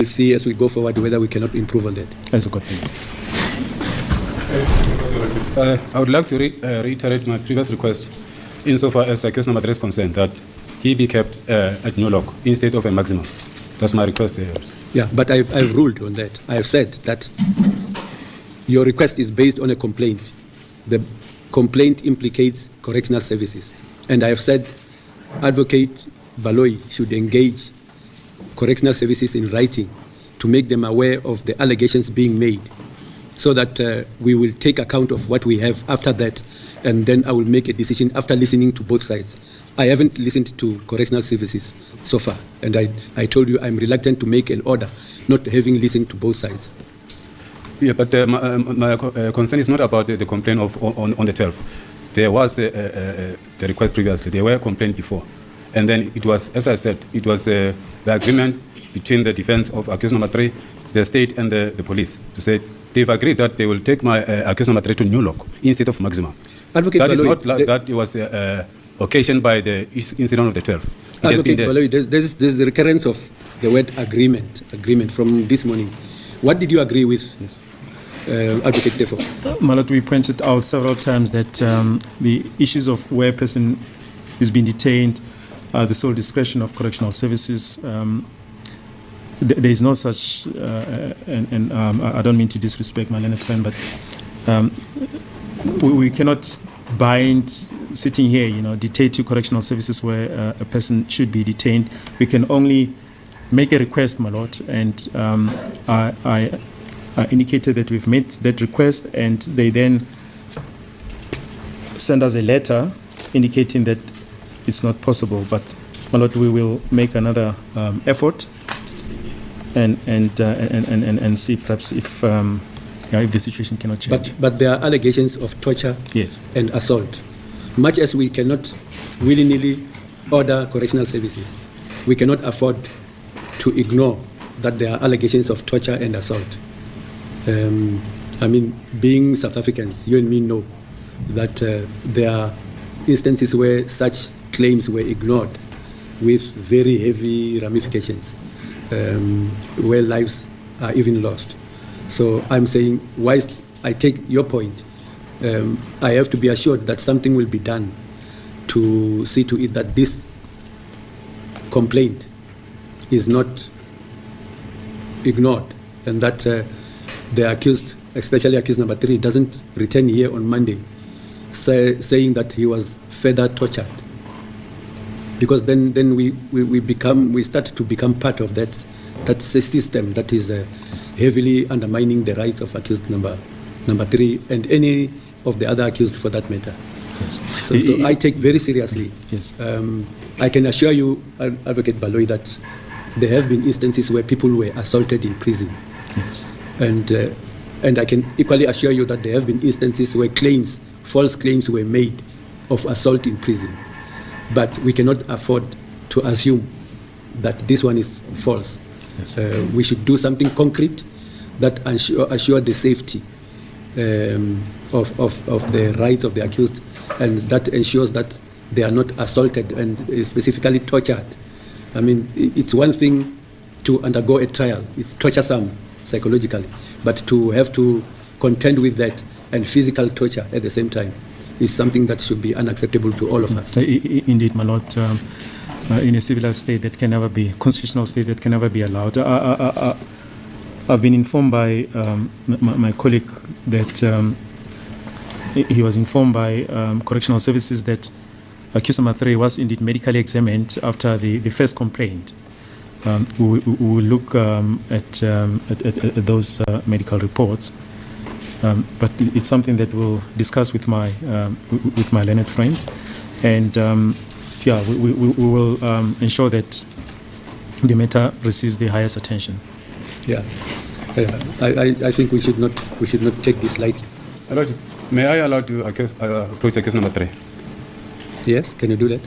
We'll see as we go forward whether we cannot improve on that. That's a good point. I would like to reiterate my previous request insofar as accused number 3 is concerned, that he be kept at New Lock instead of a maximum. That's my request here. Yeah, but I've ruled on that. I have said that your request is based on a complaint. The complaint implicates correctional services. And I have said Advocate Baloyi should engage correctional services in writing to make them aware of the allegations being made, so that we will take account of what we have after that, and then I will make a decision after listening to both sides. I haven't listened to correctional services so far, and I told you I'm reluctant to make an order, not having listened to both sides. Yeah, but my concern is not about the complaint on the 12th. There was the request previously. There were complaints before. And then it was, as I said, it was the agreement between the defense of accused number 3, the state and the police, to say they've agreed that they will take my accused number 3 to New Lock instead of maximum. Advocate that Baloyi, is not that it was occasioned by the incident of the 12th. Advocate Baloyi, there's the recurrence of the word agreement from this morning. What did you agree with? Yes. Advocate Teffo? Malot, we pointed out several times that the issues of where a person is being detained, the sole discretion of correctional services, there is no such, and I don't mean to disrespect my learned friend, but we cannot bind, sitting here, dictate to correctional services where a person should be detained. We can only make a request, my lord, and I indicated that we've made that request, and they then send us a letter indicating that it's not possible. But, my lord, we will make another effort and see perhaps if the situation cannot change. But there are allegations of torture, yes, and assault. Much as we cannot willy-nilly order correctional services, we cannot afford to ignore that there are allegations of torture and assault. Being South Africans, you and me know that there are instances where such claims were ignored with very heavy ramifications, where lives are even lost. So I'm saying, whilst I take your point, I have to be assured that something will be done to see to it that this complaint is not ignored, and that the accused, especially accused number 3, doesn't return here on Monday saying that he was further tortured, because then we start to become part of that system that is heavily undermining the rights of accused number 3 and any of the other accused for that matter. Yes. So I take very seriously. Yes. I can assure you, Advocate Baloyi, that there have been instances where people were assaulted in prison. Yes. And I can equally assure you that there have been instances where false claims were made of assault in prison. But we cannot afford to assume that this one is false. Yes. We should do something concrete that assure the safety of the rights of the accused, and that ensures that they are not assaulted and specifically tortured. It's one thing to undergo a trial. It's torturesome psychologically, but to have to contend with that and physical torture at the same time is something that should be unacceptable to all of us. Indeed, my lord. In a civilized state that can never be, constitutional state that can never be allowed. I've been informed by my colleague that he was informed by correctional services that accused number 3 was indeed medically examined after the first complaint. We will look at those medical reports, but it's something that we'll discuss with my learned friend, and we will ensure that the matter receives the highest attention. Yeah, I think we should not take this lightly. May I allow to approach accused number 3? Yes, can you do that?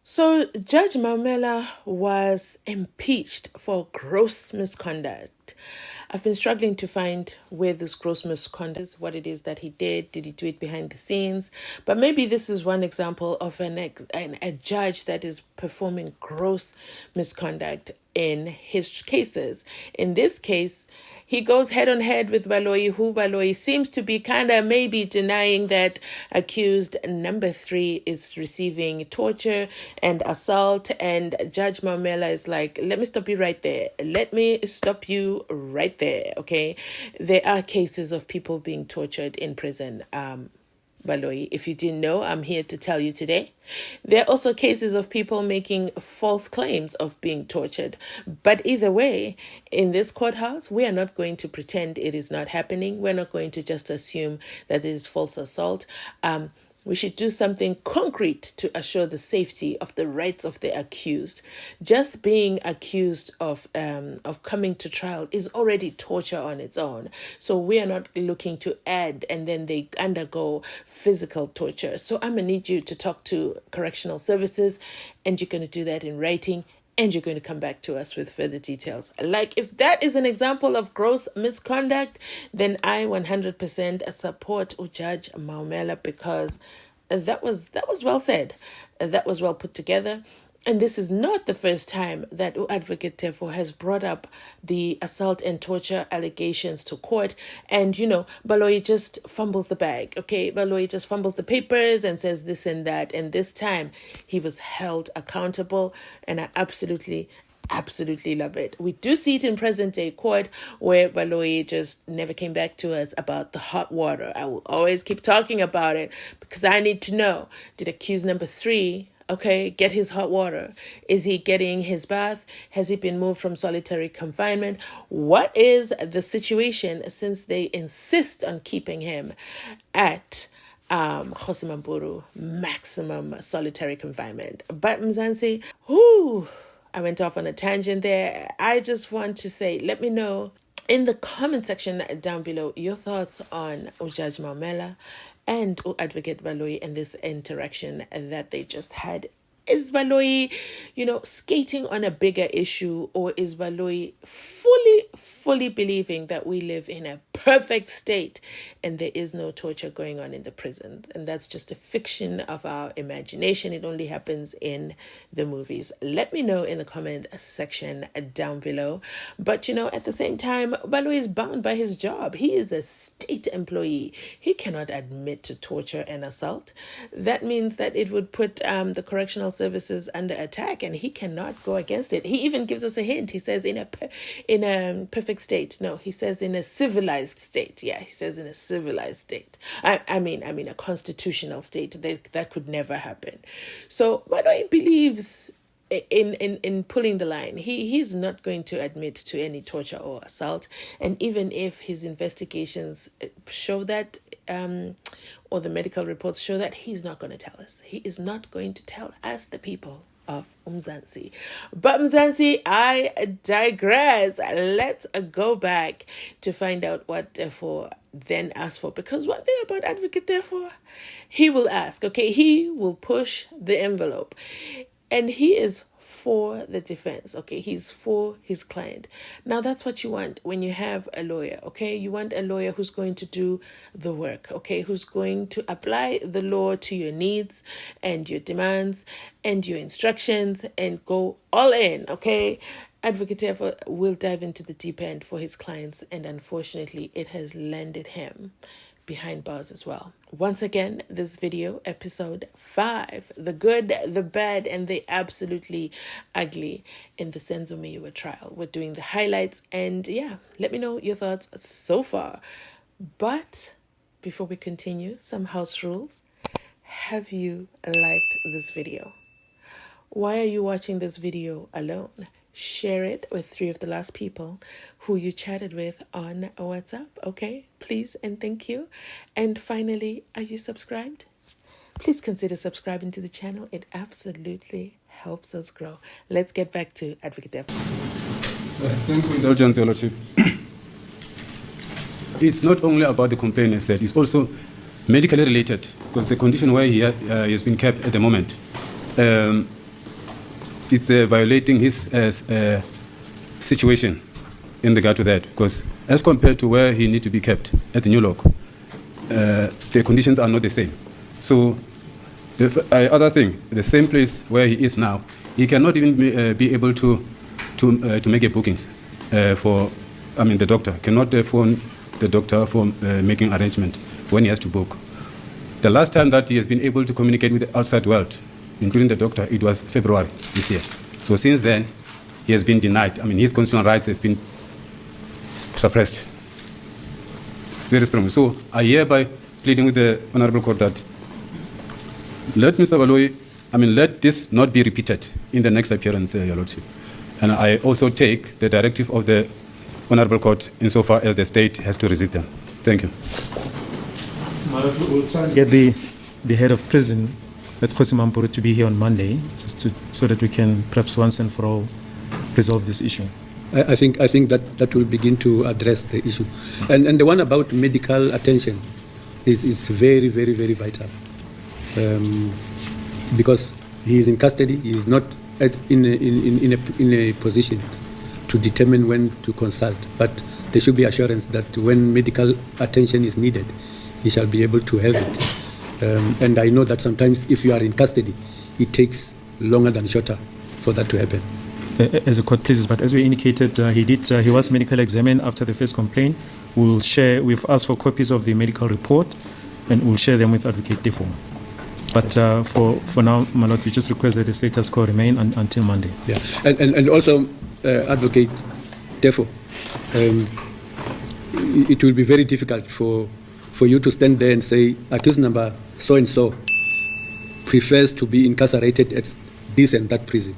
So Judge Mamela was impeached for gross misconduct. misconduct. I've been struggling to find where this gross misconduct is, what it is that he did. Did he do it behind the scenes? But maybe this is one example of a judge that is performing gross misconduct in his cases. In this case, he goes head on head with Baloyi, who Baloyi seems to be kind of maybe denying that accused number 3 is receiving torture and assault. And Judge Maumela is like, let me stop you right there. Let me stop you right there. Okay. There are cases of people being tortured in prison. Baloyi, if you didn't know, I'm here to tell you today. There are also cases of people making false claims of being tortured. But either way, in this courthouse, we are not going to pretend it is not happening. We're not going to just assume that it is false assault. We should do something concrete to assure the safety of the rights of the accused. Just being accused of coming to trial is already torture on its own. So we are not looking to add and then they undergo physical torture. So I'm going to need you to talk to correctional services, and you're going to do that in writing. And you're going to come back to us with further details. Like, if that is an example of gross misconduct, then I 100% support Judge Maumela, because that was well said. That was well put together. And this is not the first time that Advocate Teffo has brought up the assault and torture allegations to court. And, Baloyi just fumbles the bag, okay? Baloyi just fumbles the papers and says this and that. And this time he was held accountable. And I absolutely love it. We do see it in present day court where Baloyi just never came back to us about the hot water. I will always keep talking about it because I need to know, did accused number 3 get his hot water? Is he getting his bath? Has he been moved from solitary confinement? What is the situation, since they insist on keeping him at Khosimamburu maximum solitary confinement? But Mzansi, I went off on a tangent there. I just want to say, let me know in the comment section down below your thoughts on Judge Maumela and Advocate Baloyi and this interaction that they just had. Is Baloyi, skating on a bigger issue, or is Baloyi fully believing that we live in a perfect state and there is no torture going on in the prison? And that's just a fiction of our imagination. It only happens in the movies. Let me know in the comment section down below. But, at the same time, Baloyi is bound by his job. He is a state employee. He cannot admit to torture and assault. That means that it would put the correctional services under attack, and he cannot go against it. He even gives us a hint. He says in a perfect state. No, he says in a civilized state. Yeah, he says in a civilized state. I mean a constitutional state. That could never happen. So Baloyi believes in pulling the line. He's not going to admit to any torture or assault. And even if his investigations show that, or the medical reports show that, he's not going to tell us. He is not going to tell us, the people of Mzansi. But Mzansi, I digress. Let's go back to find out what Teffo then asked for. Because one thing about Advocate Teffo, he will ask, he will push the envelope. And he is for the defense, he's for his client. Now that's what you want when you have a lawyer, you want a lawyer who's going to do the work, who's going to apply the law to your needs and your demands and your instructions and go all in, Advocate Teffo will dive into the deep end for his clients, and unfortunately it has landed him behind bars as well. Once again, this video, episode 5, the good, the bad, and the absolutely ugly in the Senzo Meyiwa trial. We're doing the highlights, and let me know your thoughts so far. But before we continue, some house rules. Have you liked this video? Why are you watching this video alone? Share it with 3 of the last people who you chatted with on WhatsApp, Please and thank you. And finally, are you subscribed? Please consider subscribing to the channel. It absolutely helps us grow. Let's get back to Advocate Teffo. Thanks for indulgence, Your Lordship. It's not only about the complaint itself, it's also medically related, because the condition where he has been kept at the moment, it's violating his situation. in regard to that, because as compared to where he need to be kept at the new lock, the conditions are not the same. So the other thing, the same place where he is now, he cannot even be able to make a bookings for. I mean, the doctor cannot phone the doctor for making arrangement when he has to book. The last time that he has been able to communicate with the outside world, including the doctor, it was February this year. So since then, he has been denied. I mean, his constitutional rights have been suppressed. Very strong. So I hereby pleading with the Honorable Court that let Mr. Baloyi, let this not be repeated in the next appearance, Your Lordship. And I also take the directive of the Honorable Court insofar as the state has to receive them. Thank you. We'll try and get the head of prison at Kgosimampuru to be here on Monday, so that we can perhaps once and for all resolve this issue. I think that will begin to address the issue. And the one about medical attention is very, very, very vital. Because he is in custody, he is not in a position to determine when to consult. But there should be assurance that when medical attention is needed, he shall be able to have it. And I know that sometimes if you are in custody, it takes longer than shorter for that to happen. As a court pleases, but as we indicated, he was medically examined after the first complaint. We've asked for copies of the medical report, and we'll share them with Advocate Teffo. But for now, my Lord, we just request that the status quo remain until Monday. Yeah, and also Advocate Teffo, it will be very difficult for you to stand there and say accused number so and so prefers to be incarcerated at this and that prison.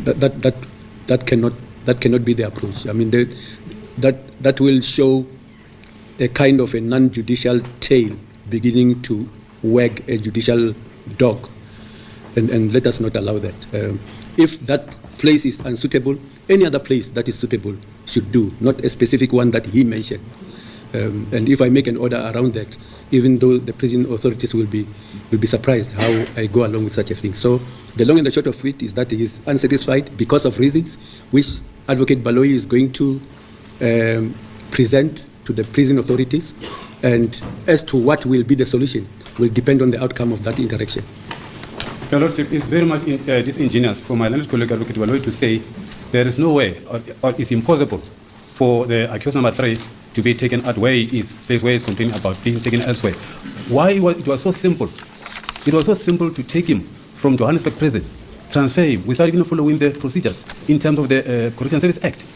That cannot be the approach. I mean, that will show a kind of a non-judicial tail beginning to wag a judicial dog, and let us not allow that. If that place is unsuitable, any other place that is suitable should do, not a specific one that he mentioned. And if I make an order around that, even though the prison authorities will be surprised how I go along with such a thing. So the long and the short of it is that he is unsatisfied because of reasons which Advocate Baloyi is going to present to the prison authorities, and as to what will be the solution will depend on the outcome of that interaction. Your Lordship, it's very much disingenuous for my learned colleague Advocate Baloyi to say there is no way, or it's impossible for the accused number 3 to be taken at where he is, place where he is complaining about being taken elsewhere. It was so simple. It was so simple to take him from Johannesburg prison, transfer him without even following the procedures in terms of the Correction Service Act.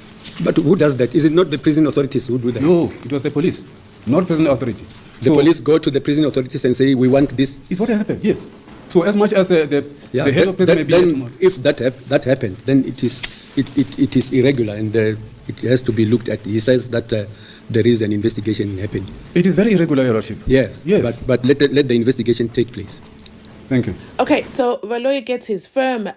But who does that? Is it not the prison authorities who do that? No, it was the police, not prison authority. The police go to the prison authorities and say, we want this. It's what has happened, yes. So as much as the head of prison may be here tomorrow. If that happened, then it is irregular, and it has to be looked at. He says that there is an investigation happening. It is very irregular, Your Lordship. Yes. But let the investigation take place. Thank you. Okay, so Baloyi gets his firm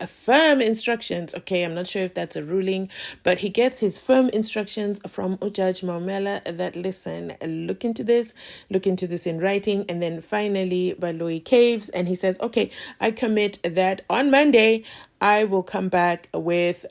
instructions. Okay, I'm not sure if that's a ruling, but he gets his firm instructions from Judge Maumela that, listen, look into this in writing. And then finally, Baloyi caves and he says, okay, I commit that on Monday, I will come back with,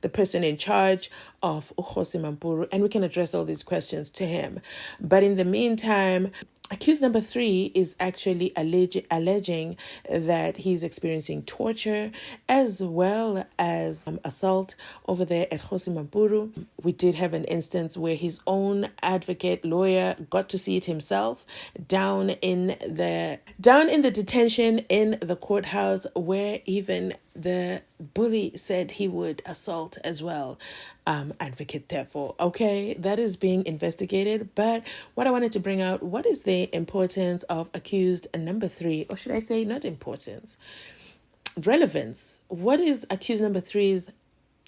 the person in charge of Kgosimampuru, and we can address all these questions to him. But in the meantime, accused number 3 is actually alleging that he's experiencing torture as well as assault over there at Kgosimampuru. We did have an instance where his own advocate lawyer got to see it himself down in the detention in the courthouse, where even the bully said he would assault as well. Advocate Teffo. Okay, that is being investigated. But what I wanted to bring out, what is the importance of accused number 3? Or should I say not importance? Relevance. What is accused number 3's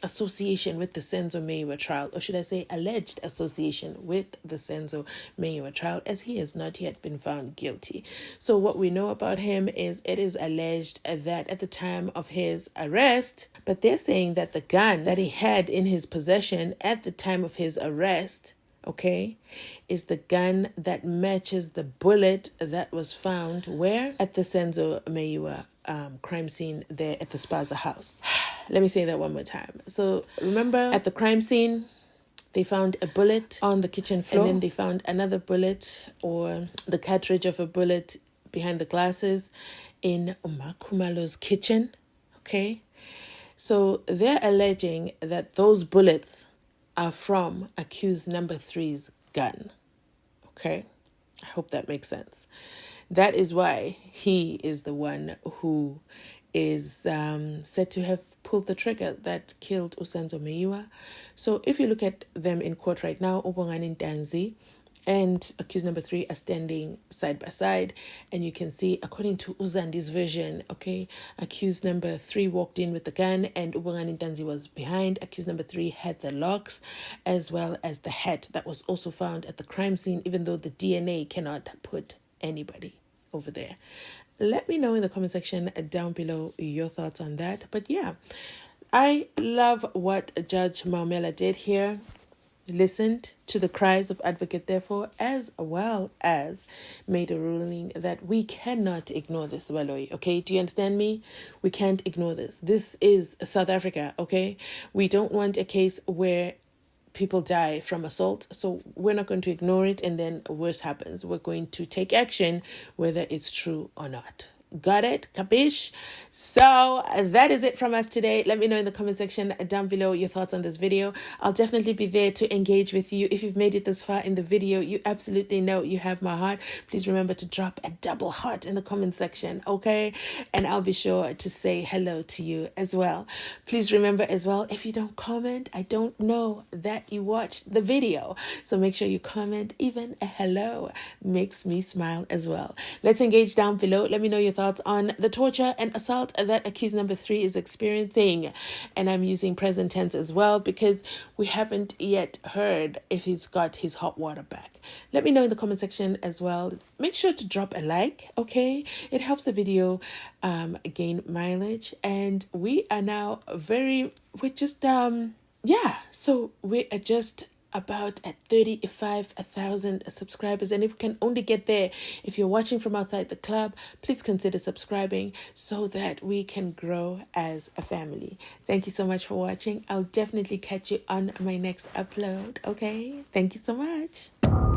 association with the Senzo Meyiwa trial, or should I say alleged association with the Senzo Meyiwa trial, as he has not yet been found guilty. So what we know about him is it is alleged that at the time of his arrest, but they're saying that the gun that he had in his possession at the time of his arrest, okay, is the gun that matches the bullet that was found where? At the Senzo Meyiwa crime scene there at the Spaza house. Let me say that one more time. So remember at the crime scene, they found a bullet on the kitchen floor, and then they found another bullet, or the cartridge of a bullet, behind the glasses in Umakumalo's kitchen. Okay, so they're alleging that those bullets are from accused number 3's gun. Okay, I hope that makes sense. That is why he is the one who is said to have pulled the trigger that killed Usenzo Meyiwa. So if you look at them in court right now, Ubongani Ntanzi and accused number 3 are standing side by side, and you can see, according to Uzandi's version, okay, accused number 3 walked in with the gun and Ubongani Ntanzi was behind. Accused number 3 had the locks as well as the hat that was also found at the crime scene, even though the DNA cannot put anybody over there. Let me know in the comment section down below your thoughts on that. But yeah, I love what Judge Maumela did here. Listened to the cries of Advocate Teffo, as well as made a ruling that we cannot ignore this, Baloyi. Okay, do you understand me? We can't ignore this. This is South Africa, okay? We don't want a case where people die from assault, so we're not going to ignore it and then worse happens. We're going to take action whether it's true or not. Got it? Capish? So that is it from us today. Let me know in the comment section down below your thoughts on this video. I'll definitely be there to engage with you. If you've made it this far in the video, you absolutely know you have my heart. Please remember to drop a double heart in the comment section, okay? And I'll be sure to say hello to you as well. Please remember as well, if you don't comment, I don't know that you watched the video. So make sure you comment. Even a hello makes me smile as well. Let's engage down below. Let me know your thoughts on the torture and assault that accused number 3 is experiencing. And I'm using present tense as well because we haven't yet heard if he's got his hot water back. Let me know in the comment section as well. Make sure to drop a like, okay? It helps the video gain mileage. And we are now so we are just about at 35,000 subscribers, and if we can only get there, if you're watching from outside the club, please consider subscribing so that we can grow as a family. Thank you so much for watching. I'll definitely catch you on my next upload. Okay, thank you so much.